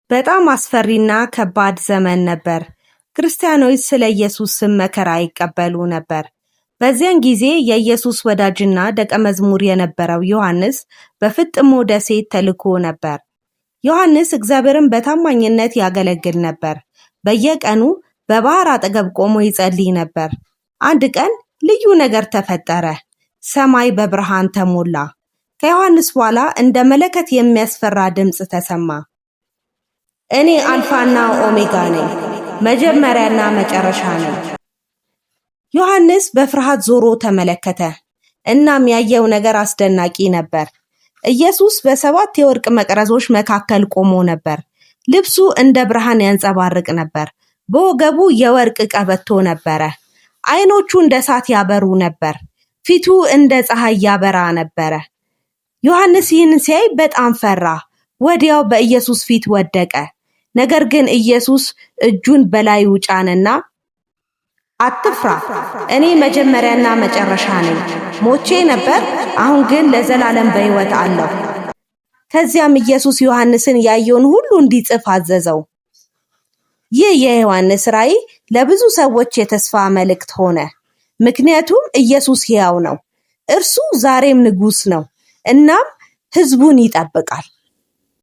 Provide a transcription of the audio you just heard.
በጣም አስፈሪና ከባድ ዘመን ነበር። ክርስቲያኖች ስለ ኢየሱስ ስም መከራ ይቀበሉ ነበር። በዚያን ጊዜ የኢየሱስ ወዳጅና ደቀ መዝሙር የነበረው ዮሐንስ በፍጥሞ ደሴት ተልኮ ነበር። ዮሐንስ እግዚአብሔርን በታማኝነት ያገለግል ነበር። በየቀኑ በባህር አጠገብ ቆሞ ይጸልይ ነበር። አንድ ቀን ልዩ ነገር ተፈጠረ። ሰማይ በብርሃን ተሞላ። ከዮሐንስ በኋላ እንደ መለከት የሚያስፈራ ድምፅ ተሰማ። እኔ አልፋና ኦሜጋ ነኝ፣ መጀመሪያና መጨረሻ ነኝ። ዮሐንስ በፍርሃት ዞሮ ተመለከተ። እናም ያየው ነገር አስደናቂ ነበር። ኢየሱስ በሰባት የወርቅ መቅረዞች መካከል ቆሞ ነበር። ልብሱ እንደ ብርሃን ያንጸባርቅ ነበር። በወገቡ የወርቅ ቀበቶ ነበረ። ዓይኖቹ እንደ እሳት ያበሩ ነበር። ፊቱ እንደ ፀሐይ ያበራ ነበረ። ዮሐንስ ይህን ሲያይ በጣም ፈራ። ወዲያው በኢየሱስ ፊት ወደቀ። ነገር ግን ኢየሱስ እጁን በላዩ ጫነና አትፍራ፣ እኔ መጀመሪያና መጨረሻ ነኝ። ሞቼ ነበር፣ አሁን ግን ለዘላለም በሕይወት አለሁ። ከዚያም ኢየሱስ ዮሐንስን ያየውን ሁሉ እንዲጽፍ አዘዘው። ይህ የዮሐንስ ራእይ ለብዙ ሰዎች የተስፋ መልእክት ሆነ። ምክንያቱም ኢየሱስ ሕያው ነው። እርሱ ዛሬም ንጉሥ ነው። እናም ሕዝቡን ይጠብቃል።